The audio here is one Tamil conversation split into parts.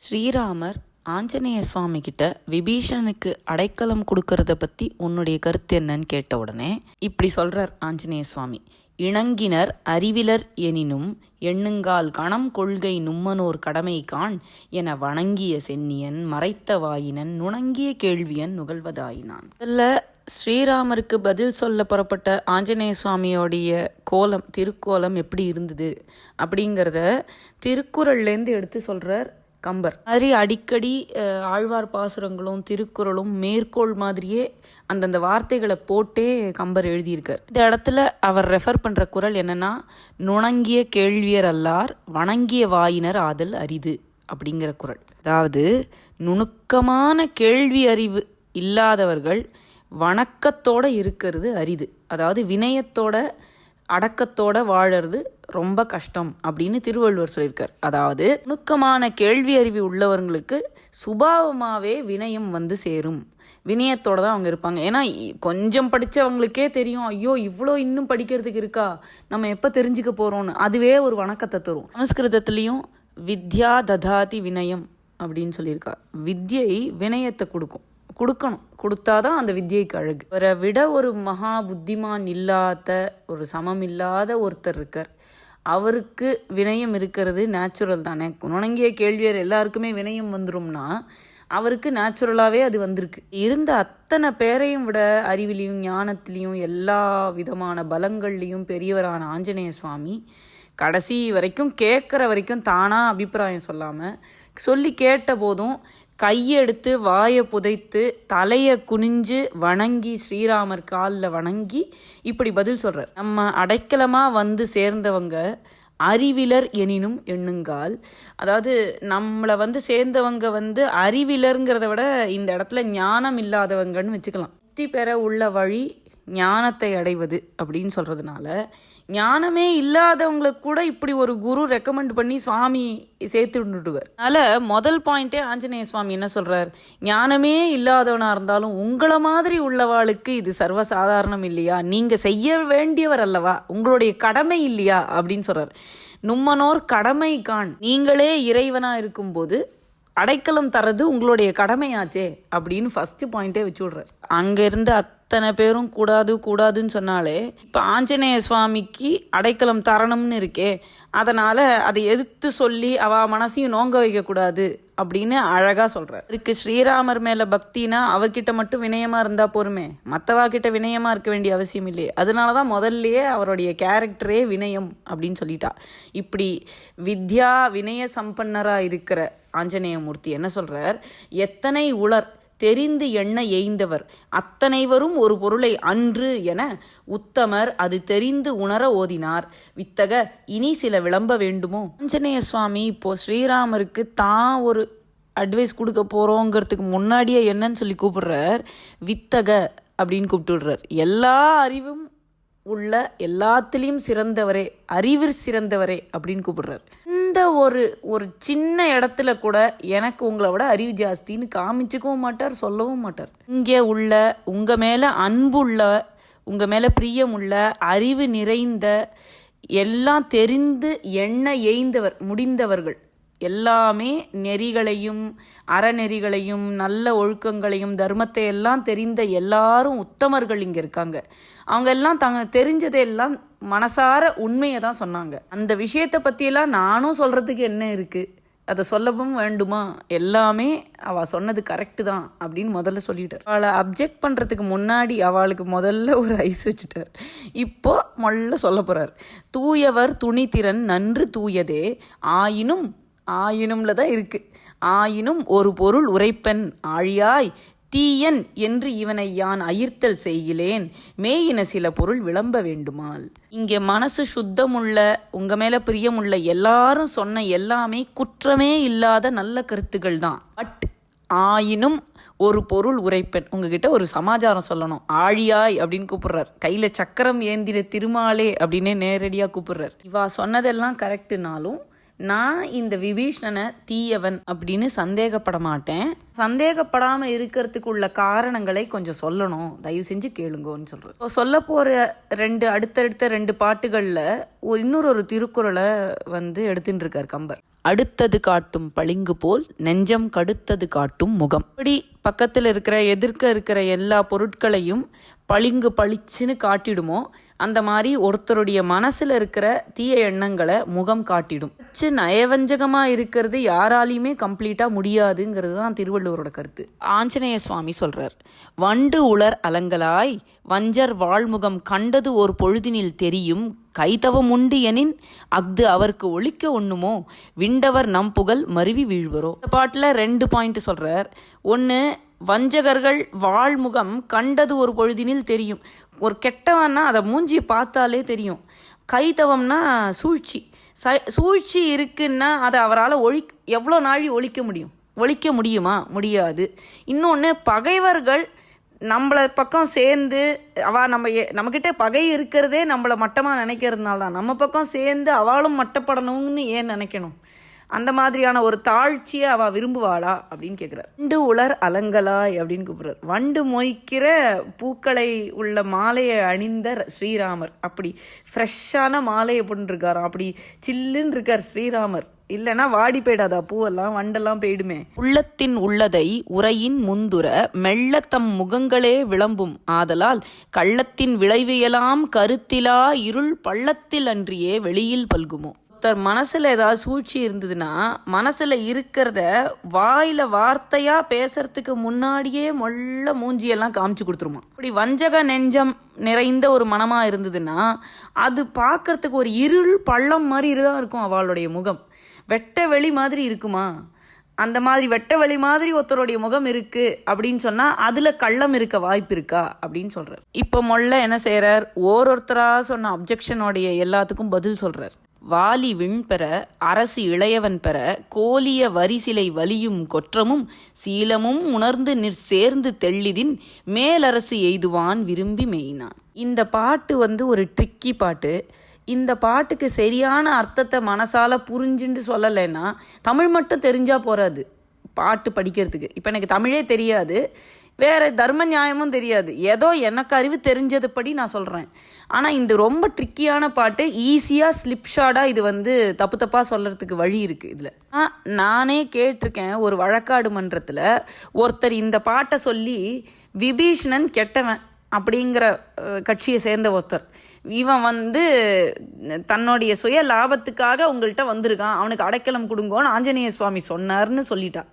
ஸ்ரீராமர் ஆஞ்சநேய சுவாமி கிட்ட விபீஷணனுக்கு அடைக்கலம் கொடுக்கறத பற்றி உன்னுடைய கருத்து என்னன்னு கேட்ட உடனே இப்படி சொல்கிறார் ஆஞ்சநேய சுவாமி. இணங்கினர் அறிவிலர் எனினும் எண்ணுங்கால் கணம் கொள்கை நும்மனோர் கடமை காண் என வணங்கிய சென்னியன் மறைத்த வாயினன் நுணங்கிய கேள்வியன் நுகழ்வதாயினான். இதில் ஸ்ரீராமருக்கு பதில் சொல்ல புறப்பட்ட ஆஞ்சநேய சுவாமியோடைய கோலம், திருக்கோலம் எப்படி இருந்தது அப்படிங்கிறத திருக்குறள்லேருந்து எடுத்து சொல்கிறார் கம்பர். மாதிரி அடிக்கடி ஆழ்வார் பாசுரங்களும் திருக்குறளும் மேற்கோள் மாதிரியே அந்தந்த வார்த்தைகளை போட்டே கம்பர் எழுதியிருக்கார். இந்த இடத்துல அவர் ரெஃபர் பண்ணுற குறள் என்னன்னா, நுணங்கிய கேள்வியர் அல்லார் வணங்கிய வாயினர் ஆதல் அரிது அப்படிங்கிற குறள். அதாவது நுணுக்கமான கேள்வி அறிவு இல்லாதவர்கள் வணக்கத்தோட இருக்கிறது அரிது. அதாவது வினயத்தோட அடக்கத்தோட வாழறது ரொம்ப கஷ்டம் அப்படின்னு திருவள்ளுவர் சொல்லியிருக்கார். அதாவது நுணுக்கமான கேள்வி அறிவு உள்ளவர்களுக்கு சுபாவமாகவே வினயம் வந்து சேரும். வினயத்தோட தான் அவங்க இருப்பாங்க. ஏன்னா கொஞ்சம் படித்தவங்களுக்கே தெரியும், ஐயோ இவ்வளோ இன்னும் படிக்கிறதுக்கு இருக்கா, நம்ம எப்போ தெரிஞ்சுக்க போகிறோன்னு. அதுவே ஒரு வணக்கத்தை தரும். சமஸ்கிருதத்துலேயும் வித்யா ததாதி வினயம் அப்படின்னு சொல்லியிருக்கா. வித்யை வினயத்தை கொடுக்கணும். கொடுத்தாதான் அந்த வித்யைக்கு அழகு. அவரை விட ஒரு மகா புத்திமான் இல்லாத, ஒரு சமம் இல்லாத ஒருத்தர் இருக்கார். அவருக்கு வினயம் இருக்கிறது நேச்சுரல் தானே. நுணங்கிய கேள்வியர் எல்லாருக்குமே வினயம் வந்துரும்னா அவருக்கு நேச்சுரலாகவே அது வந்திருக்கு. இருந்த அத்தனை பேரையும் விட அறிவிலையும் ஞானத்திலையும் எல்லா விதமான பலங்கள்லையும் பெரியவரான ஆஞ்சநேய சுவாமி கடைசி வரைக்கும் கேட்குற வரைக்கும் தானாக அபிப்பிராயம் சொல்லாமல் சொல்லி கேட்ட போதும் கையெடுத்து வாயை புதைத்து தலையை குனிஞ்சு வணங்கி ஸ்ரீராமர் காலில் வணங்கி இப்படி பதில் சொல்கிறார். நம்ம அடைக்கலமாக வந்து சேர்ந்தவங்க அறிவிலர் எனினும் எண்ணுங்கால். அதாவது நம்மளை வந்து சேர்ந்தவங்க வந்து அறிவிலருங்கிறத விட இந்த இடத்துல ஞானம் இல்லாதவங்கன்னு வச்சுக்கலாம். முக்தி பெற உள்ள வழி ஞானத்தை அடைவது அப்படின்னு சொல்கிறதுனால ஞானமே இல்லாதவங்களுக்கு கூட இப்படி ஒரு குரு ரெக்கமெண்ட் பண்ணி சுவாமி சேர்த்து விட்டுடுவார். அதனால் முதல் பாயிண்ட்டே ஆஞ்சநேய சுவாமி என்ன சொல்கிறார், ஞானமே இல்லாதவனாக இருந்தாலும் உங்களை மாதிரி உள்ளவாளுக்கு இது சர்வசாதாரணம் இல்லையா, நீங்கள் செய்ய வேண்டியவர் அல்லவா, உங்களுடைய கடமை இல்லையா அப்படின்னு சொல்கிறார். நும்மனோர் கடமை காண், நீங்களே இறைவனாக இருக்கும்போது அடைக்கலம் தரது உங்களுடைய கடமையாச்சே அப்படின்னு ஃபர்ஸ்ட் பாயிண்டே வச்சு விட்றாரு. அங்கே இருந்து அத்தனை பேரும் கூடாதுன்னு சொன்னாலே இப்போ ஆஞ்சநேய சுவாமிக்கு அடைக்கலம் தரணும்னு இருக்கே, அதனால் அதை எதிர்த்து சொல்லி அவ மனசையும் நோங்க வைக்கக்கூடாது அப்படின்னு அழகாக சொல்கிறார். இருக்கு ஸ்ரீராமர் மேலே பக்தினா அவர்கிட்ட மட்டும் வினயமாக இருந்தால் போருமே, மற்றவா கிட்ட வினயமாக இருக்க வேண்டிய அவசியம் இல்லையே. அதனால தான் முதல்லையே அவருடைய கேரக்டரே வினயம் அப்படின்னு சொல்லிட்டா. இப்படி வித்யா வினய சம்பன்னராக இருக்கிற ஆஞ்சநேயமூர்த்தி என்ன சொல்கிறார், எத்தனை உளர் தெரிந்து எண்ண எய்ந்தவர் அத்தனைவரும் ஒரு பொருளை அன்று என உத்தமர் அது தெரிந்து உணர ஓதினார் வித்தக இனி சில விளம்ப வேண்டுமோ. ஆஞ்சநேய சுவாமி இப்போ ஸ்ரீராமருக்கு தான் ஒரு அட்வைஸ் கொடுக்க போகிறோங்கிறதுக்கு முன்னாடியே என்னன்னு சொல்லி கூப்பிடுறார், வித்தக அப்படின்னு கூப்பிட்டுடுறார். எல்லா அறிவும் உள்ள எல்லாத்துலேயும் சிறந்தவரே, அறிவிற் சிறந்தவரே அப்படின்னு கூப்பிடுறார். இந்த ஒரு சின்ன இடத்துல கூட எனக்கு உங்களை விட அறிவு ஜாஸ்தின்னு காமிச்சிக்கவும் மாட்டார், சொல்லவும் மாட்டார். இங்கே உள்ள உங்கள் மேலே அன்புள்ள, உங்கள் மேலே பிரியமுள்ள, அறிவு நிறைந்த, எல்லாம் தெரிந்து எண்ண எய்ந்தவர் முடிந்தவர்கள் எல்லாமே நெறிகளையும் அறநெறிகளையும் நல்ல ஒழுக்கங்களையும் தர்மத்தை எல்லாம் தெரிந்த எல்லாரும் உத்தமர்கள் இங்கே இருக்காங்க. அவங்க எல்லாம் தெரிஞ்சதையெல்லாம் மனசார உண்மையை தான் சொன்னாங்க. அந்த விஷயத்தை பற்றியெல்லாம் நானும் சொல்கிறதுக்கு என்ன இருக்குது, அதை சொல்லவும் வேண்டுமா, எல்லாமே அவள் சொன்னது கரெக்டு தான் அப்படின்னு முதல்ல சொல்லிட்டார். அவளை அப்ஜெக்ட் பண்ணுறதுக்கு முன்னாடி அவளுக்கு முதல்ல ஒரு ஐஸ் வச்சுட்டார். இப்போ முதல்ல சொல்ல போகிறார், தூயவர் துணித்திறன் நன்று தூயதே ஆயினும்ல தான் இருக்கு, ஆயினும் ஒரு பொருள் உரைப்பெண் ஆழியாய் தீயன் என்று இவனை யான் அயிர்த்தல் செய்கிலேன் மேயின சில பொருள் விளம்ப வேண்டுமால். இங்கே மனசு சுத்தமுள்ள, உங்க மேல பிரியமுள்ள எல்லாரும் சொன்ன எல்லாமே குற்றமே இல்லாத நல்ல கருத்துக்கள் தான். பட் ஆயினும் ஒரு பொருள் உரைப்பெண், உங்ககிட்ட ஒரு சமாச்சாரம் சொல்லணும், ஆழியாய் அப்படின்னு கூப்பிடுறார். கையில சக்கரம் ஏந்திர திருமாலே அப்படின்னே நேரடியாக கூப்பிடுறார். இவா சொன்னதெல்லாம் கரெக்டுனாலும் நான் இந்த விபீஷணனை தீயவன் அப்படின்னு சந்தேகப்பட மாட்டேன். சந்தேகப்படாமல் இருக்கிறதுக்கு உள்ள காரணங்களை கொஞ்சம் சொல்லணும், தயவு செஞ்சு கேளுங்கன்னு சொல்கிறேன். இப்போ சொல்ல போகிற அடுத்தடுத்த 2 பாட்டுகளில் இன்னொரு திருக்குறளை வந்து எடுத்துட்டு இருக்கார் கம்பர். அடுத்தது காட்டும் பளிங்கு போல் நெஞ்சம் கடுத்தது காட்டும் முகம். இப்படி பக்கத்தில் எதிர்க்க இருக்கிற எல்லா பொருட்களையும் பளிங்கு பளிச்சுன்னு காட்டிடுமோ அந்த மாதிரி ஒருத்தருடைய மனசுல இருக்கிற தீய எண்ணங்களை முகம் காட்டிடும். நயவஞ்சகமா இருக்கிறது யாராலையுமே கம்ப்ளீட்டா முடியாதுங்கிறது தான் திருவள்ளுவரோட கருத்து. ஆஞ்சநேய சுவாமி சொல்றார், வண்டு உலர் அலங்கலாய் வஞ்சர் வாழ்முகம் கண்டது ஒரு பொழுதினில் தெரியும் கைதவம் உண்டு எனின் அஃது அவருக்கு ஒழிக்க ஒண்ணுமோ விண்டவர் நம் புகழ் மருவி வீழ்வரோ. இந்த பாட்டில் 2 பாயிண்ட் சொல்றார். ஒன்று, வஞ்சகர்கள் வாழ்முகம் கண்டது ஒரு பொழுதினில் தெரியும். ஒரு கெட்டவன்னா அதை மூஞ்சி பார்த்தாலே தெரியும். கைதவம்னா சூழ்ச்சி. சூழ்ச்சி இருக்குன்னா அதை அவரால் எவ்வளோ நாழி ஒழிக்க முடியுமா? முடியாது. இன்னொன்று, பகைவர்கள் நம்மளை பக்கம் சேர்ந்து நம்மக்கிட்ட பகை இருக்கிறதே நம்மளை மட்டமாக நினைக்கிறதுனால தான். நம்ம பக்கம் சேர்ந்து அவளும் மட்டப்படணும்னு ஏன் நினைக்கணும்? அந்த மாதிரியான ஒரு தாழ்ச்சியை அவள் விரும்புவாளா அப்படின்னு கேட்குறார். வண்டு உலர் அலங்கலாய் அப்படின்னு கூப்பிட்றார். வண்டு மொய்க்கிற பூக்களை உள்ள மாலையை அணிந்த ஸ்ரீராமர். அப்படி ஃப்ரெஷ்ஷான மாலையை போட்டுருக்காராம். அப்படி சில்லுன்னு இருக்கார் ஸ்ரீராமர். இல்லைன்னா வாடி போயிடாதா பூவெல்லாம், வண்டெல்லாம் போயிடுமே. உள்ளத்தின் உள்ளதை உரையின் முந்துர மெல்லத்தம் முகங்களே விளம்பும் ஆதலால் கள்ளத்தின் விளைவியலாம் கருத்திலா இருள் பள்ளத்தில் அன்றியே வெளியில் பல்குமோ. மனசுல ஏதாவது சூழ்ச்சி இருந்ததுன்னா மனசுல இருக்கிறத வாயில வார்த்தையா பேசுறதுக்கு முன்னாடியே மொள்ள மூஞ்சியெல்லாம் காமிச்சு கொடுத்துருமா. அப்படி வஞ்சக நெஞ்சம் நிறைந்த ஒரு மனமா இருந்ததுன்னா அது பார்க்கறதுக்கு ஒரு இருள் பள்ளம் மாதிரி தான் இருக்கும். அவளுடைய முகம் வெட்ட வெளி மாதிரி இருக்குமா? அந்த மாதிரி வெட்ட வெளி மாதிரி ஒருத்தருடைய முகம் இருக்கு அப்படின்னு சொன்னா அதுல கள்ளம் இருக்க வாய்ப்பு இருக்கா அப்படின்னு சொல்றார். இப்போ மொள்ள என்ன செய்யறார்? ஒருத்தரா சொன்ன அப்ஜெக்ஷனோடைய எல்லாத்துக்கும் பதில் சொல்றார். வாலி விண்பெற அரசு இளையவன் பெற கோலிய வரிசிலை வலியும் கொற்றமும் சீலமும் உணர்ந்து சேர்ந்து தெள்ளிதின் மேலரசு எய்துவான் விரும்பி மெய்னான். இந்த பாட்டு ஒரு ட்ரிக்கி பாட்டு. இந்த பாட்டுக்கு சரியான அர்த்தத்தை மனசால புரிஞ்சுன்னு சொல்லலைன்னா தமிழ் மட்டும் தெரிஞ்சா போறாது பாட்டு படிக்கிறதுக்கு. இப்போ எனக்கு தமிழே தெரியாது, வேற தர்ம நியாயமும் தெரியாது, ஏதோ எனக்கு அறிவு தெரிஞ்சதுப்படி நான் சொல்கிறேன். ஆனால் இந்த ரொம்ப ட்ரிக்கியான பாட்டு, ஈஸியாக ஸ்லிப்ஷார்டாக இது தப்பு தப்பாக சொல்கிறதுக்கு வழி இருக்குது இதில். நானே கேட்டிருக்கேன், ஒரு வழக்காடு மன்றத்தில் ஒருத்தர் இந்த பாட்டை சொல்லி விபீஷணன் கெட்டவன் அப்படிங்கிற கட்சியை சேர்ந்த ஒருத்தர், இவன் தன்னுடைய சுய லாபத்துக்காக உங்கள்கிட்ட வந்திருக்கான், அவனுக்கு அடைக்கலம் கொடுங்கோன்னு ஆஞ்சநேய சுவாமி சொன்னார்னு சொல்லிட்டா.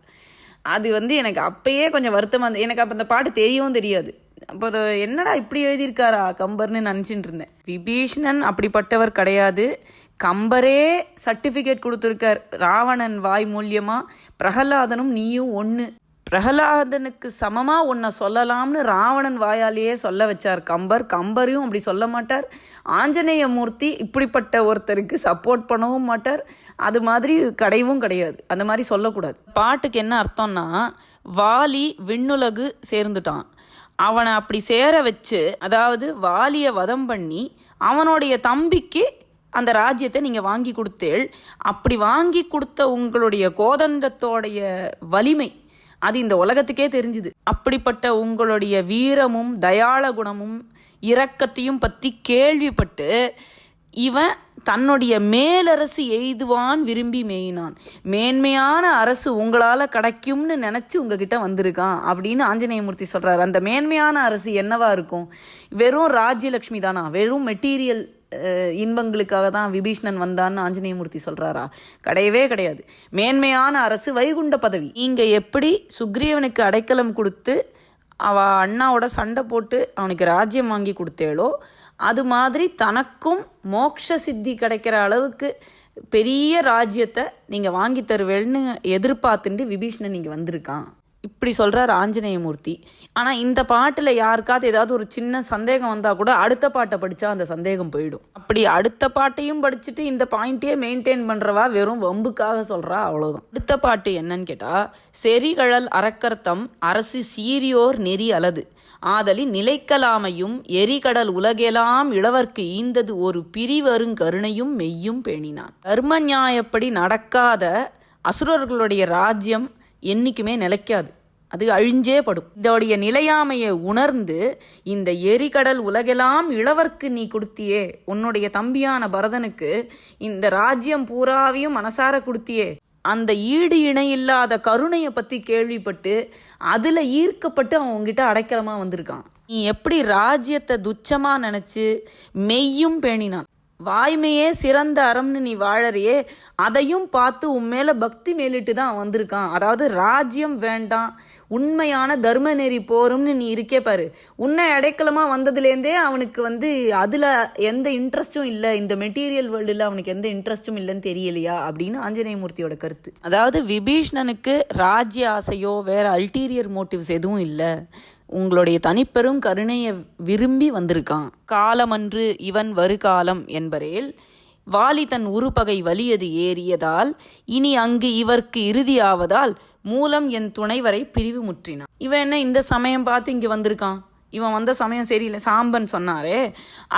அது எனக்கு அப்பயே கொஞ்சம் வருத்தமாக எனக்கு அப்போ அந்த பாட்டு தெரியவும் தெரியாது. அப்போ என்னடா இப்படி எழுதியிருக்காரா கம்பர்னு நினச்சிட்டு இருந்தேன். விபீஷணன் அப்படிப்பட்டவர் கிடையாது. கம்பரே சர்டிஃபிகேட் கொடுத்துருக்கார் ராவணன் வாய் மூலியமாக. பிரகலாதனும் நீயும் ஒன்று, பிரகலாதனுக்கு சமமாக உன்னை சொல்லலாம்னு ராவணன் வாயாலேயே சொல்ல வச்சார் கம்பர். கம்பரையும் அப்படி சொல்ல மாட்டார். ஆஞ்சநேய மூர்த்தி இப்படிப்பட்ட ஒருத்தருக்கு சப்போர்ட் பண்ணவும் மாட்டார். அது மாதிரி கிடையவும் கிடையாது. அந்த மாதிரி சொல்லக்கூடாது. பாட்டுக்கு என்ன அர்த்தம்னா, வாலி விண்ணுலகு சேர்ந்துட்டான், அவனை அப்படி சேர வச்சு, அதாவது வாலியை வதம் பண்ணி அவனுடைய தம்பிக்கு அந்த ராஜ்யத்தை நீங்கள் வாங்கி கொடுத்தேள். அப்படி வாங்கி கொடுத்த உங்களுடைய கோதண்டத்தோடைய வலிமை அது இந்த உலகத்துக்கே தெரிஞ்சுது. அப்படிப்பட்ட உங்களுடைய வீரமும் தயாள குணமும் இரக்கத்தையும் பற்றி கேள்விப்பட்டு இவன் தன்னுடைய மேலரசு எய்துவான் விரும்பி மேயினான். மேன்மையான அரசு உங்களால் கிடைக்கும்னு நினச்சி உங்ககிட்ட வந்திருக்கான் அப்படின்னு ஆஞ்சநேயமூர்த்தி சொல்கிறார். அந்த மேன்மையான அரசு என்னவா இருக்கும்? வெறும் ராஜ்யலக்ஷ்மி தானா? வெறும் மெட்டீரியல் இன்பங்களுக்காக தான் விபீஷணன் வந்தான்னு ஆஞ்சநேயமூர்த்தி சொல்கிறாரா? கிடையவே கிடையாது. மேன்மையான அரசு வைகுண்ட பதவி. இங்கே எப்படி சுக்ரீவனுக்கு அடைக்கலம் கொடுத்து அண்ணாவோட சண்டை போட்டு அவனுக்கு ராஜ்யம் வாங்கி கொடுத்தேளோ, அது மாதிரி தனக்கும் மோட்ச சித்தி கிடைக்கிற அளவுக்கு பெரிய ராஜ்யத்தை நீங்கள் வாங்கி தருவேன்னு எதிர்பார்த்துட்டு விபீஷணன் இங்கே வந்திருக்கான். இப்படி சொல்கிறார் ஆஞ்சநேயமூர்த்தி. ஆனால் இந்த பாட்டில் யாருக்காவது ஏதாவது ஒரு சின்ன சந்தேகம் வந்தால் கூட அடுத்த பாட்டை படித்தா அந்த சந்தேகம் போயிடும். அப்படி அடுத்த பாட்டையும் படிச்சுட்டு இந்த பாயிண்ட்டையே மெயின்டைன் பண்ணுறவா வெறும் வம்புக்காக சொல்கிறா, அவ்வளோதான். அடுத்த பாட்டு என்னன்னு கேட்டால், செரிகழல் அரக்கர்த்தம் அரசு சீரியோர் நெறி அலது ஆதலின் நிலைக்கலாமையும் எரிகடல் உலகெல்லாம் இளவர்க்கு ஈந்தது ஒரு பிரிவருங் கருணையும் மெய்யும் பேணினான். தர்ம நியாயப்படி நடக்காத அசுரர்களுடைய ராஜ்யம் என்னைக்குமே நிலைக்காது, அது அழிஞ்சே படும். இதோடைய நிலையாமையை உணர்ந்து இந்த எரிகடல் உலகெல்லாம் இளவர்க்கு நீ கொடுத்தியே, உன்னுடைய தம்பியான பரதனுக்கு இந்த ராஜ்யம் பூராவையும் மனசார கொடுத்தியே, அந்த ஈடு இணை இல்லாத கருணையை பற்றி கேள்விப்பட்டு அதில் ஈர்க்கப்பட்டு அவன் உங்ககிட்ட அடைக்கலமாக வந்திருக்கான். நீ எப்படி ராஜ்யத்தை துச்சமாக நினச்சி மெய்யும் பேணினான், வாய்மையே சிறந்த அறம்னு நீ வாழறியே, அதையும் பார்த்து உன் மேலே பக்தி மேலிட்டு தான் வந்திருக்கான். அதாவது ராஜ்யம் வேண்டாம், உண்மையான தர்ம நெறி போரும்னு நீ இருக்கே பாரு. உன்னை அடைக்கலமாக வந்ததுலேருந்தே அவனுக்கு அதில் எந்த இன்ட்ரெஸ்ட்டும் இல்லை, இந்த மெட்டீரியல் வேர்ல்டில் அவனுக்கு எந்த இன்ட்ரெஸ்ட்டும் இல்லைன்னு தெரியலையா அப்படின்னு ஆஞ்சநேயமூர்த்தியோட கருத்து. அதாவது விபீஷ்ணனுக்கு ராஜ்ய ஆசையோ வேற அல்டீரியர் மோட்டிவ்ஸ் எதுவும் இல்லை, உங்களுடைய தனிப்பெரும் கருணையை விரும்பி வந்திருக்கான். காலமன்று இவன் வருகாலம் என்பரேல் வாலி தன் உருப்பகை வலியது ஏறியதால் இனி அங்கு இவர்க்கு இறுதியாவதால் மூலம் என் துணைவரை பிரிவு முற்றினான். இவன் என்ன இந்த சமயம் பார்த்து இங்கே வந்திருக்கான், இவன் வந்த சமயம் சரியில்லை சாம்பன் சொன்னாரே,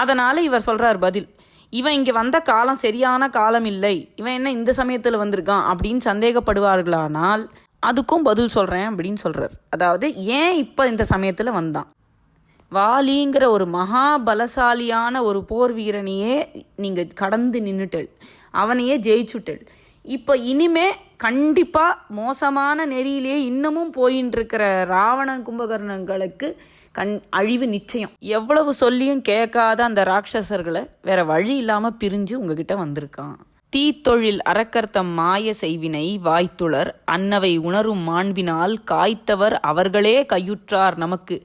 அதனால இவர் சொல்றார் பதில், இவன் இங்கே வந்த காலம் சரியான காலம் இல்லை, இவன் என்ன இந்த சமயத்தில் வந்திருக்கான் அப்படின்னு சந்தேகப்படுவார்களானால் அதுக்கும் பதில் சொல்கிறேன் அப்படின்னு சொல்கிறார். அதாவது ஏன் இப்போ இந்த சமயத்தில் வந்தான், வாலிங்கிற ஒரு மகாபலசாலியான ஒரு போர் வீரனையே நீங்கள் கடந்து நின்றுட்டல், அவனையே ஜெயிச்சுட்டல், இப்போ இனிமே கண்டிப்பாக மோசமான நெறியிலேயே இன்னமும் போயின்னு இருக்கிற ராவணன் கும்பகர்ணங்களுக்கு அழிவு நிச்சயம். எவ்வளவு சொல்லியும் கேட்காத அந்த ராட்சசர்களை வேற வழி இல்லாமல் பிரிஞ்சு உங்ககிட்ட வந்திருக்கான். தீத்தொழில் அரக்கர்த்தம் மாய செய்வினை வாய்த்துளர் அன்னவை உணரும் மாண்பினால் காய்த்தவர் அவர்களே கையுற்றார் நமக்கு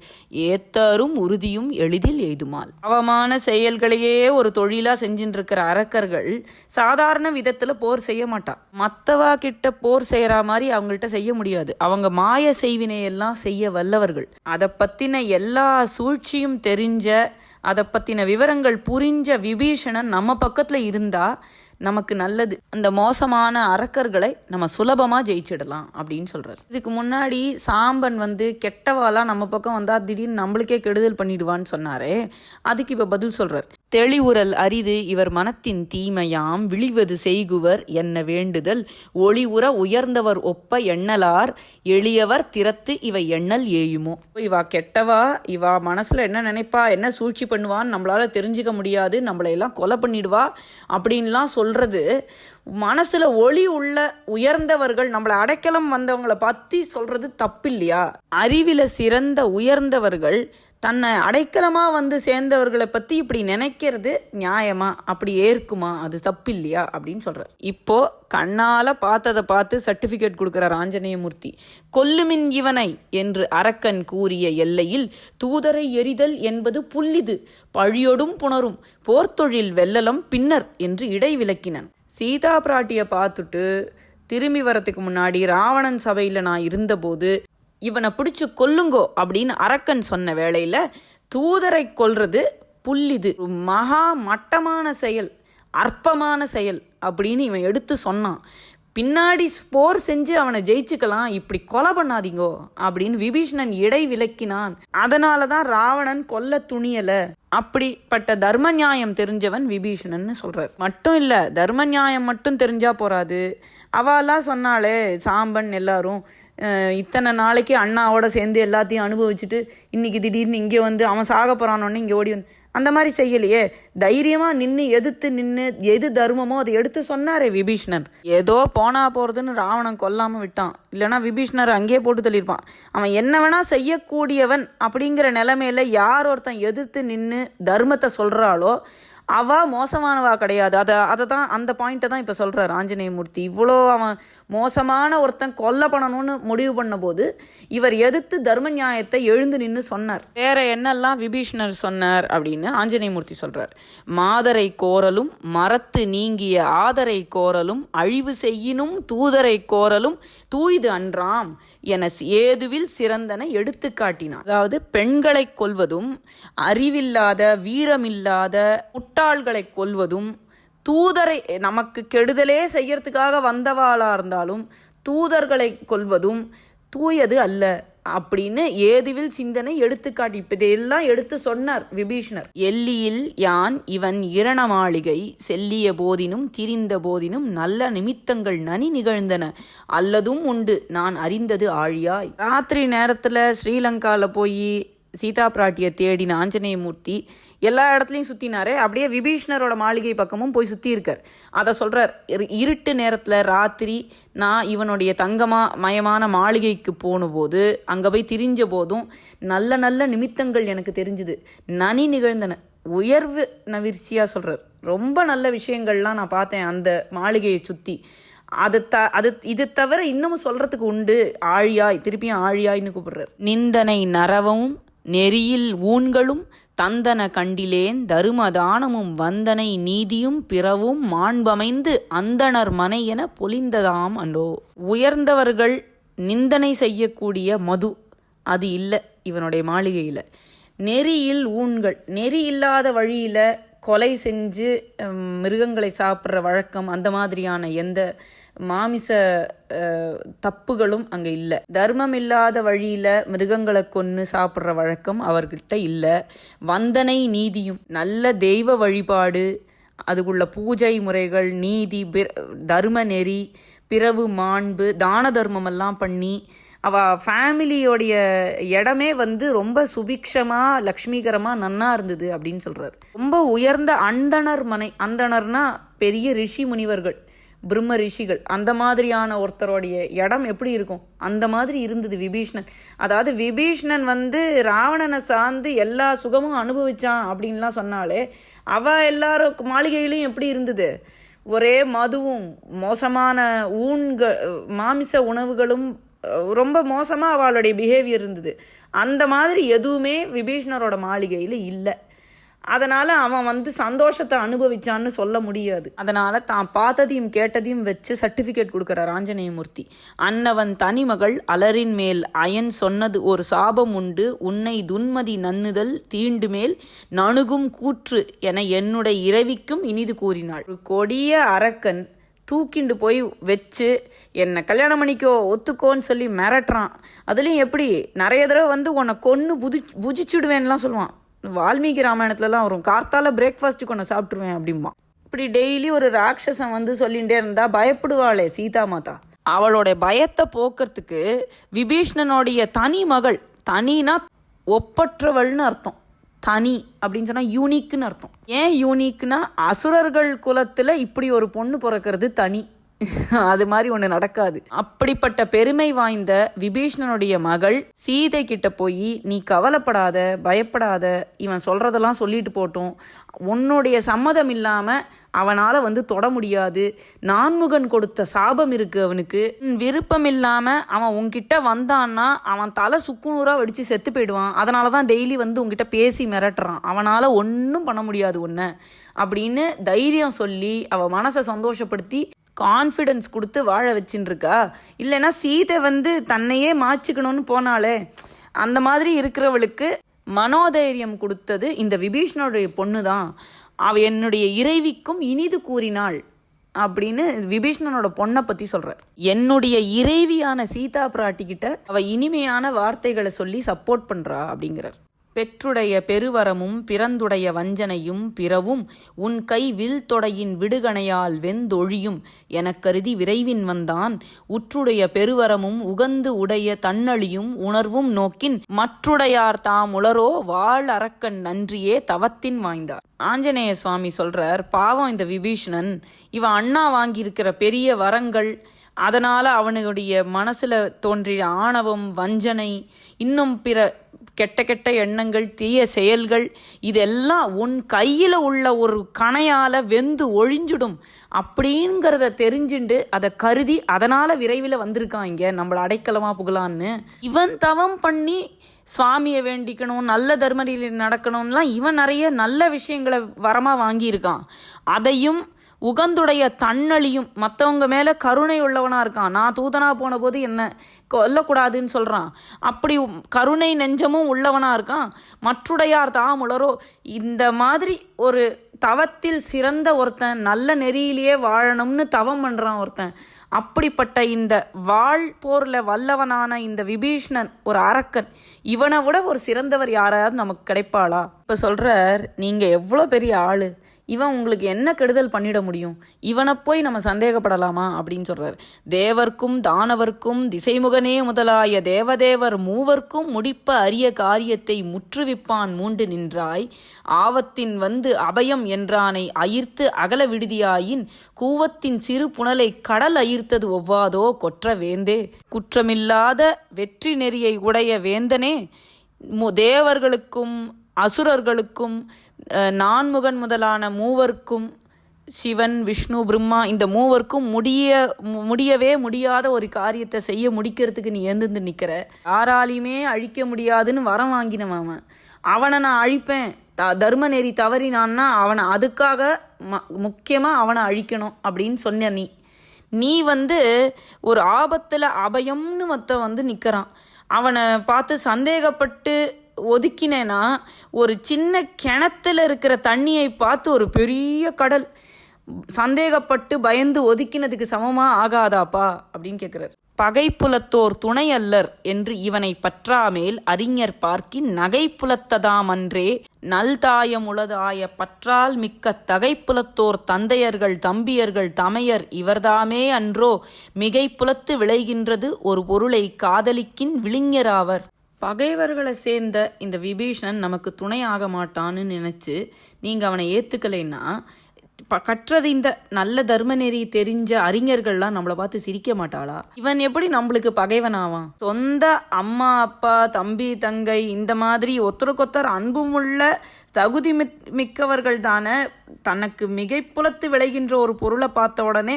ஏத்தரும் உறுதியும் எளிதில் எய்துமால். அவமான செயல்களையே ஒரு தொழிலா செஞ்சுட்டு இருக்கிற அரக்கர்கள் சாதாரண விதத்துல போர் செய்ய மாட்டா, மத்தவா கிட்ட போர் செய்யற மாதிரி அவங்கள்ட்ட செய்ய முடியாது. அவங்க மாய செய்வினையெல்லாம் செய்ய வல்லவர்கள். அதை பத்தின எல்லா சூழ்ச்சியும் தெரிஞ்ச, அதை பத்தின விவரங்கள் புரிஞ்ச விபீஷணன் நம்ம பக்கத்துல இருந்தா நமக்கு நல்லது. அந்த மோசமான அரக்கர்களை நம்ம சுலபமாக ஜெயிச்சிடலாம் அப்படின்னு சொல்கிறார். இதுக்கு முன்னாடி சாம்பன் கெட்டவாலாம் நம்ம பக்கம் வந்தால் திடீர்னு நம்மளுக்கே கெடுதல் பண்ணிடுவான்னு சொன்னாரே, அதுக்கு இப்போ பதில் சொல்கிறார். தெளிவுறல் அரிது இவர் மனத்தின் தீமையாம் விழிவது செய்குவர் என்ன வேண்டுதல் ஒளி உற உயர்ந்தவர் ஒப்ப எண்ணலார் எளியவர் திறத்து இவை எண்ணல் ஏயுமோ. இவா கெட்டவா, இவா மனசில் என்ன நினைப்பா, என்ன சூழ்ச்சி பண்ணுவான்னு நம்மளால தெரிஞ்சுக்க முடியாது, நம்மளையெல்லாம் கொலை பண்ணிடுவா அப்படின்லாம் சொல்றது மனசுல ஒளி உள்ள உயர்ந்தவர்கள், நம்மளை அடைக்கலம் வந்தவங்களை பத்தி சொல்றது தப்பு இல்லையா? அறிவில சிறந்த உயர்ந்தவர்கள் தன்னை அடைக்கலமா சேர்ந்தவர்களை பத்தி இப்படி நினைக்கிறது நியாயமா, அப்படி ஏற்குமா, அது தப்பு இல்லையா அப்படின்னு சொல்றார். இப்போ கண்ணால பார்த்ததை பார்த்து சர்டிபிகேட் கொடுக்கிறார் ஆஞ்சநேயமூர்த்தி. கொல்லுமின் இவனை என்று அரக்கன் கூறிய எல்லையில் தூதரை எரிதல் என்பது புல்லிது பழியொடும் புணரும் போர்த்தொழில் வெல்லலம் பின்னர் என்று இடை விளக்கினன். சீதா பிராட்டியை பார்த்துட்டு திரும்பி வரத்துக்கு முன்னாடி ராவணன் சபையில் நான் இருந்தபோது இவனை பிடிச்சு கொல்லுங்கோ அப்படின்னு அரக்கன் சொன்ன வேளையில தூதரை கொல்றது புல்லிது, மகா மட்டமான செயல், அற்பமான செயல் அப்படின்னு இவன் எடுத்து சொன்னான். பின்னாடி போர் செஞ்சு அவனை ஜெயிச்சுக்கலாம், இப்படி கொலை பண்ணாதீங்கோ அப்படின்னு விபீஷணன் இடை விலக்கினான். அதனாலதான் ராவணன் கொல்ல துணியல. அப்படிப்பட்ட தர்ம நியாயம் தெரிஞ்சவன் விபீஷணன் சொல்றார். மட்டும் இல்ல, தர்ம நியாயம் மட்டும் தெரிஞ்சா போறாது. அவெல்லாம் சொன்னாலே சாம்பன் எல்லாரும் இத்தனை நாளைக்கு அண்ணாவோட சேர்ந்து எல்லாத்தையும் அனுபவிச்சுட்டு இன்னைக்கு திடீர்னு இங்கே அவன் சாக போறானோன்னு இங்கே ஓடி அந்த மாதிரி செய்யலையே. தைரியமா நின்று எதிர்த்து நின்று எது தர்மமோ அதை எடுத்து சொன்னாரே விபீஷணர். ஏதோ போனா போறதுன்னு ராவணன் கொல்லாம விட்டான், இல்லைன்னா விபீஷணர் அங்கேயே போட்டு தள்ளியிருப்பான். அவன் என்ன வேணா செய்யக்கூடியவன் அப்படிங்கிற நிலைமையில யார் ஒருத்தன் எதிர்த்து நின்று தர்மத்தை சொல்றாளோ அவ மோசமானவா கிடையாது. அதை தான் அந்த பாயிண்ட்டை தான் இப்போ சொல்கிறார் ஆஞ்சநேயமூர்த்தி. இவ்வளோ அவன் மோசமான ஒருத்தன் கொல்ல பண்ணணும்னு முடிவு பண்ண போது இவர் எதிர்த்து தர்ம நியாயத்தை எழுந்து நின்று சொன்னார். வேற என்னெல்லாம் விபீஷணர் சொன்னார் அப்படின்னு ஆஞ்சநேயமூர்த்தி சொல்கிறார். மாதரை கோரலும் மரத்து நீங்கிய ஆதரை கோரலும் அழிவு செய்யினும் தூதரை கோரலும் தூய்து அன்றாம் என ஏதுவில் சிறந்தன எடுத்து காட்டினார். அதாவது பெண்களை கொல்வதும் அறிவில்லாத வீரமில்லாத முட்டாள்களை கொல்வதும் தூதரை நமக்கு கெடுதலே செய்யறதுக்காக வந்தவாளா இருந்தாலும் தூதர்களை கொல்வதும் தூயது அல்ல அப்படின்னு ஏதுவில் சிந்தனை எடுத்துக்காட்டி இதையெல்லாம் எடுத்து சொன்னார் விபீஷணர். எல்லியில் யான் இவன் இரண மாளிகை செல்லிய போதினும் திரிந்த போதினும் நல்ல நிமித்தங்கள் நனி நிகழ்ந்தன அல்லதும் உண்டு நான் அறிந்தது ஆழியாய். ராத்திரி நேரத்துல ஸ்ரீலங்கால போய் சீதா பிராட்டியை தேடின ஆஞ்சநேயமூர்த்தி எல்லா இடத்துலையும் சுற்றினாரு. அப்படியே விபீஷ்ணரோட மாளிகை பக்கமும் போய் சுற்றி இருக்கார். அதை சொல்கிறார், இருட்டு நேரத்தில் ராத்திரி நான் இவனுடைய மயமான மாளிகைக்கு போன போது அங்கே போய் திரிஞ்ச போதும் நல்ல நல்ல நிமித்தங்கள் எனக்கு தெரிஞ்சுது, நனி நிகழ்ந்தன. உயர்வு நவிர்ச்சியாக சொல்கிறார். ரொம்ப நல்ல விஷயங்கள்லாம் நான் பார்த்தேன் அந்த மாளிகையை சுற்றி. இது தவிர இன்னமும் சொல்கிறதுக்கு உண்டு. ஆழியாய், திருப்பியும் ஆழியாய்னு கூப்பிடுறார். நிந்தனை நரவமும் நெறியில் ஊன்களும் தந்தன கண்டிலேன் தருமதானமும் வந்தனை நீதியும் பிறவும் மாண்பமைந்து அந்தணர் மனை என பொலிந்ததாம் அன்றோ. உயர்ந்தவர்கள் நிந்தனை செய்யக்கூடிய மது அது இல்லை இவனுடைய மாளிகையில். நெறியில் ஊன்கள், நெறி இல்லாத வழியில் கொலை செஞ்சு மிருகங்களை சாப்பிட்ற வழக்கம், அந்த மாதிரியான எந்த மாமிச தப்புகளும் அங்கே இல்லை. தர்மம் இல்லாத வழியில் மிருகங்களை கொன்று சாப்பிட்ற வழக்கம் அவர்கிட்ட இல்லை. வந்தனை நீதியும், நல்ல தெய்வ வழிபாடு, அதுக்குள்ள பூஜை முறைகள், நீதி, தர்ம நெறி, பிறவு மாண்பு, தான தர்மமெல்லாம் பண்ணி ஃபேமிலியோடைய இடமே ரொம்ப சுபிக்ஷமாக லக்ஷ்மிகரமாக நன்னா இருந்தது அப்படின்னு சொல்கிறார். ரொம்ப உயர்ந்த அந்தணர் மனை, அந்தணர்னா பெரிய ரிஷி முனிவர்கள், பிரம்ம ரிஷிகள், அந்த மாதிரியான ஒருத்தருடைய இடம் எப்படி இருக்கும் அந்த மாதிரி இருந்தது விபீஷ்ணன். அதாவது விபீஷ்ணன் ராவணனை சார்ந்து எல்லா சுகமும் அனுபவிச்சான் அப்படின்லாம் சொன்னாலே எல்லாரும் மாளிகையிலையும் எப்படி இருந்தது? ஒரே மதுவும் மோசமான மாமிச உணவுகளும் ரொம்ப மோசமாக அவளுடைய பிஹேவியர் இருந்தது. அந்த மாதிரி எதுவுமே விபீஷ்ணரோட மாளிகையில் இல்லை. அதனால் அவன் சந்தோஷத்தை அனுபவிச்சான்னு சொல்ல முடியாது. அதனால் தான் பார்த்ததையும் கேட்டதையும் வச்சு சர்டிஃபிகேட் கொடுக்குறார் ஆஞ்சநேயமூர்த்தி. அன்னவன் தனிமகள் அலரின் மேல் அயன் சொன்னது ஒரு சாபம் உண்டு, உன்னை துன்மதி நன்னுதல் தீண்டு மேல் நணுகும் கூற்று என என்னுடைய இரவிக்கும் இனிது கூறினாள். ஒரு கொடிய அரக்கன் தூக்கிண்டு போய் வச்சு என்னை கல்யாணம் பண்ணிக்கோ ஒத்துக்கோன்னு சொல்லி மிரட்டுறான். அதுலேயும் எப்படி நிறைய தடவை உன்னை கொன்று புஜிச்சுடுவேன்லாம் சொல்லுவான். வால்மீகி ராமாயணத்துலலாம் வரும், கார்த்தால பிரேக்ஃபாஸ்ட்டுக்கு ஒன்று சாப்பிட்ருவேன் அப்படிம்பா. இப்படி டெய்லி ஒரு ராட்சசன் சொல்லிகிட்டே இருந்தா பயப்படுவாளே சீதா மாதா. அவளோட பயத்தை போக்குறதுக்கு விபீஷ்ணனுடைய தனி மகள், தனினா ஒப்பற்றவள்னு அர்த்தம், தனி அப்படின்னு சொன்னால் யூனிக்குன்னு அர்த்தம். ஏன் யூனிக்னா அசுரர்கள் குலத்தில் இப்படி ஒரு பொண்ணு பிறக்கிறது தனி, அது மாதிரி ஒன்று நடக்காது. அப்படிப்பட்ட பெருமை வாய்ந்த விபீஷ்ணனுடைய மகள் சீதை கிட்ட போய் நீ கவலைப்படாத, பயப்படாத, இவன் சொல்றதெல்லாம் சொல்லிட்டு போட்டும், உன்னுடைய சம்மதம் இல்லாமல் அவனால் தொட முடியாது, நான்முகன் கொடுத்த சாபம் இருக்கு அவனுக்கு, விருப்பம் இல்லாமல் அவன் உன்கிட்ட வந்தான்னா அவன் தலை சுக்குநூறாக வெடித்து செத்து போயிடுவான், அதனால தான் டெய்லி உங்ககிட்ட பேசி மிரட்டுறான், அவனால் ஒன்றும் பண்ண முடியாது ஒன்று அப்படின்னு தைரியம் சொல்லி அவள் மனசை சந்தோஷப்படுத்தி கான்ஃபிடென்ஸ் கொடுத்து வாழ வச்சுன்னு இருக்கா. இல்லைன்னா சீதை தன்னையே மாச்சிக்கணும்னு போனாலே, அந்த மாதிரி இருக்கிறவளுக்கு மனோதைரியம் கொடுத்தது இந்த விபீஷ்ணனுடைய பொண்ணு தான். அவ என்னுடைய இறைவிக்கும் இனிது கூறினாள் அப்படின்னு விபீஷ்ணனோட பொண்ணை பற்றி சொல்கிறார். என்னுடைய இறைவியான சீதா பிராட்டிக்கிட்ட அவள் இனிமையான வார்த்தைகளை சொல்லி சப்போர்ட் பண்ணுறா அப்படிங்கிறார். பெற்றுடைய பெருவரமும் பிறந்துடைய வஞ்சனையும் பிறவும் உன் கை வில் தொடையின் விடுகணையால் வெந்தொழியும் எனக்கருதி விரைவின் வந்தான், உற்றுடைய பெருவரமும் உகந்து உடைய தன்னழியும் உணர்வும் நோக்கின் மற்றுடையார் தாம் உளரோ வாழ் அரக்கன் நன்றியே தவத்தின் வாய்ந்தார். ஆஞ்சநேய சுவாமி சொல்றார், பாவம் இந்த விபீஷணன், இவன் அண்ணா வாங்கியிருக்கிற பெரிய வரங்கள், அதனால் அவனுடைய மனசில் தோன்றிய ஆணவம், வஞ்சனை, இன்னும் பிற கெட்ட கெட்ட எண்ணங்கள், தீய செயல்கள், இதெல்லாம் உன் கையில் உள்ள ஒரு கணையால் வெந்து ஒழிஞ்சிடும் அப்படிங்கிறத தெரிஞ்சுண்டு அதை கருதி அதனால் விரைவில் வந்திருக்கான் இங்கே நம்மளை அடைக்கலமாக புகழான்னு. இவன் தவம் பண்ணி சுவாமியை வேண்டிக்கணும், நல்ல தர்மத்தில் நடக்கணும்லாம் இவன் நிறைய நல்ல விஷயங்களை வரமாக வாங்கியிருக்கான். அதையும் உகந்துடைய தன்னழியும், மற்றவங்க மேலே கருணை உள்ளவனாக இருக்கான். நான் தூதனாக போன போது என்ன கொல்லக்கூடாதுன்னு சொல்கிறான், அப்படி கருணை நெஞ்சமும் உள்ளவனாக இருக்கான். மற்றுடையார் தாம் உளரோ, இந்த மாதிரி ஒரு தவத்தில் சிறந்த ஒருத்தன், நல்ல நெறியிலேயே வாழணும்னு தவம் பண்ணுறான் ஒருத்தன். அப்படிப்பட்ட இந்த வாழ் போரில் வல்லவனான இந்த விபீஷ்ணன் ஒரு அரக்கன், இவனை விட ஒரு சிறந்தவர் யாராவது நமக்கு கிடைப்பாளா? இப்போ சொல்கிறார், நீங்கள் எவ்வளோ பெரிய ஆள், இவன் உங்களுக்கு என்ன கெடுதல் பண்ணிட முடியும், இவனை போய் நம்ம சந்தேகப்படலாமா அப்படின்னு சொல்றாரு. தேவர்க்கும் தானவர்க்கும் திசைமுகனே முதலாய தேவதேவர் மூவர்க்கும் முடிப்ப அரிய காரியத்தை முற்றுவிப்பான் மூண்டு நின்றாய், ஆவத்தின் வந்து அபயம் என்றானை அயிர்த்து அகல விடுதியாயின் கூவத்தின் சிறு புனலை கடல் அயிர்த்தது ஒவ்வாதோ கொற்ற வேந்தே. குற்றமில்லாத வெற்றி நெறியை உடைய வேந்தனே, தேவர்களுக்கும் அசுரர்களுக்கும் நான்முகன் முதலான மூவர்க்கும், சிவன் விஷ்ணு பிரம்மா இந்த மூவர்க்கும் முடியவே முடியாத ஒரு காரியத்தை செய்ய முடிக்கிறதுக்கு நீ எழுந்து நிற்கிற. யாராலையுமே அழிக்க முடியாதுன்னு வரம் வாங்கினவன் அவனை நான் அழிப்பேன், தர்ம நெறி தவறினான்னா அவனை அதுக்காக முக்கியமாக அவனை அழிக்கணும் அப்படின்னு சொன்ன நீ வந்து ஒரு ஆபத்தில் அபயம்னு வந்து நிற்கிறான். அவனை பார்த்து சந்தேகப்பட்டு ஒதுக்கினேன்னா ஒரு சின்ன கிணத்துல இருக்கிற தண்ணியை பார்த்து ஒரு பெரிய கடல் சந்தேகப்பட்டு பயந்து ஒதுக்கினதுக்கு சமமா ஆகாதாப்பா அப்படின்னு கேட்கிறார். பகைப்புலத்தோர் துணை அல்லர் என்று இவனை பற்றாமேல் அறிஞர் பார்க்கின் நகைப்புலத்ததாமன்றே நல்தாயமுளதாய பற்றால் மிக்க தகைப்புலத்தோர் தந்தையர்கள் தம்பியர்கள் தமையர் இவர்தாமே அன்றோ மிகைப்புலத்து விளைகின்றது ஒரு பொருளை காதலிக்கின் விளிஞராவர். பகைவர்களை சேர்ந்த இந்த விபீஷணன் நமக்கு துணை ஆக மாட்டான்னு நினச்சி நீங்கள் அவனை ஏற்றுக்கலைன்னா கற்றறிந்த நல்ல தர்ம நெறி தெரிஞ்ச அறிஞர்கள்லாம் நம்மளை பார்த்து சிரிக்க மாட்டாளா? இவன் எப்படி நம்மளுக்கு பகைவன் ஆவான்? சொந்த அம்மா அப்பா தம்பி தங்கை இந்த மாதிரி ஒருத்தருக்கொத்தர் அன்புமுள்ள தகுதி மிக்கவர்கள் தானே தனக்கு மிகைப்புலத்து விளைகின்ற ஒரு பொருளை பார்த்த உடனே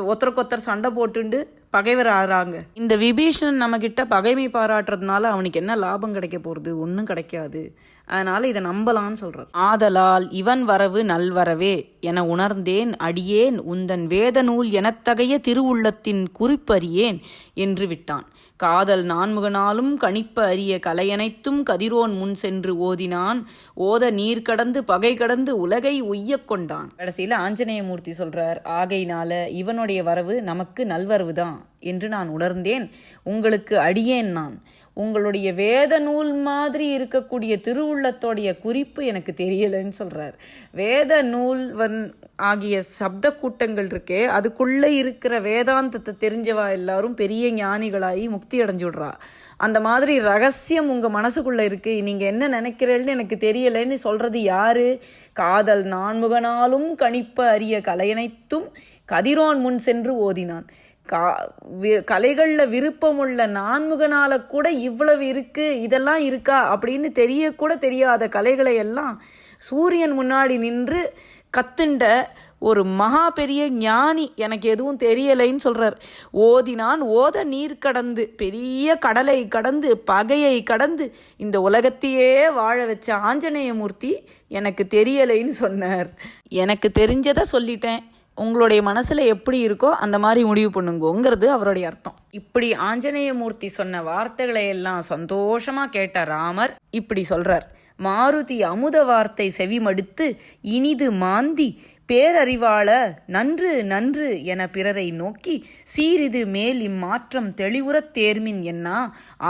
ஒருத்தருக்கொத்தர் சண்டை போட்டுண்டு பகைவர் ஆறாங்க. இந்த விபீஷணன் நம்ம கிட்ட பகைமை பாராட்டுறதுனால அவனுக்கு என்ன லாபம் கிடைக்க போறது? ஒன்றும் கிடைக்காது. அதனால இதை நம்பலான்னு சொல்றார். ஆதலால் இவன் வரவு நல்வரவே என உணர்ந்தேன் அடியேன் உந்தன் வேத நூல் எனத்தகைய திருவுள்ளத்தின் குறிப்பறியேன் என்று விட்டான். காதல் நான்முகனாலும் கணிப்ப அரிய கலையனைத்தும் கதிரோன் முன் சென்று ஓதினான், ஓத நீர் கடந்து பகை கடந்து உலகை உய்ய கொண்டான். கடைசியில் ஆஞ்சநேயமூர்த்தி சொல்றார், ஆகையினால இவனுடைய வரவு நமக்கு நல்வரவு தான் என்று நான் உணர்ந்தேன். உங்களுக்கு அடியேன் நான். உங்களுடைய வேத நூல் மாதிரி இருக்கக்கூடிய திருவுள்ளத்தோடைய குறிப்பு எனக்கு தெரியலைன்னு சொல்கிறார். வேத நூல் ஆகிய சப்த கூட்டங்கள் இருக்கே, அதுக்குள்ளே இருக்கிற வேதாந்தத்தை தெரிஞ்சவா எல்லாரும் பெரிய ஞானிகளாகி முக்தி அடைஞ்சுடுறா. அந்த மாதிரி ரகசியம் உங்கள் மனசுக்குள்ளே இருக்குது, நீங்கள் என்ன நினைக்கிறேன்னு எனக்கு தெரியலைன்னு சொல்கிறது யாரு? காதல் நான்முகனாலும் கணிப்ப அரிய கலையனைத்தும் கதிரோன் முன் சென்று ஓதினான். கலைகளில் விருப்பமுள்ள நான்முகனால கூட இவ்வளவு இருக்கு, இதெல்லாம் இருக்கா அப்படின்னு தெரியக்கூட தெரியாத கலைகளை எல்லாம் சூரியன் முன்னாடி நின்று கத்துண்ட ஒரு மகா பெரிய ஞானி எனக்கு எதுவும் தெரியலைன்னு சொல்றார். ஓதினான், ஓத நீர் கடந்து பெரிய கடலை கடந்து பகையை கடந்து இந்த உலகத்தையே வாழ வச்ச ஆஞ்சநேயமூர்த்தி எனக்கு தெரியலைன்னு சொன்னார். எனக்கு தெரிஞ்சதை சொல்லிட்டேன், உங்களுடைய மனசில் எப்படி இருக்கோ அந்த மாதிரி முடிவு பண்ணுங்கோங்கிறது அவருடைய அர்த்தம். இப்படி ஆஞ்சநேயமூர்த்தி சொன்ன வார்த்தைகளை எல்லாம் சந்தோஷமாக கேட்ட ராமர் இப்படி சொல்கிறார். மாருதி அமுத வார்த்தை செவிமடுத்து இனிது மாந்தி பேரறிவாள நன்று நன்று என பிறரை நோக்கி சீரிது மேல் இம்மாற்றம் தெளிவுறத் தேர்மின் என்னா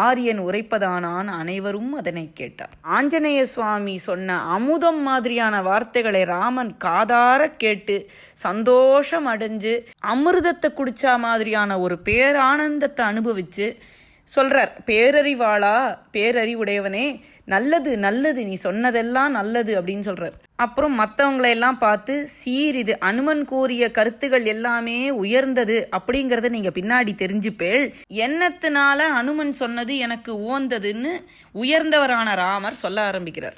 ஆரியன் உரைப்பதானான் அனைவரும் அதனை கேட்டார். ஆஞ்சநேய சுவாமி சொன்ன அமுதம் மாதிரியான வார்த்தைகளை ராமன் காதார கேட்டு சந்தோஷம் அடைஞ்சு அமிர்தத்தை குடிச்சா மாதிரியான ஒரு பேரானந்தத்தை அனுபவிச்சு சொல்றார். பேரறிவாளா, பேரறிவுடையவனே, நல்லது நல்லது, நீ சொன்னதெல்லாம் நல்லது அப்படின்னு சொல்றார். அப்புறம் மற்றவங்களையெல்லாம் பார்த்து இது அனுமன் கூறிய கருத்துகள் எல்லாமே உயர்ந்தது அப்படிங்கிறத நீங்க பின்னாடி தெரிஞ்சுப்பேள். எண்ணத்தினால அனுமன் சொன்னது எனக்கு உவந்ததுன்னு உயர்ந்தவரான ராமர் சொல்ல ஆரம்பிக்கிறார்.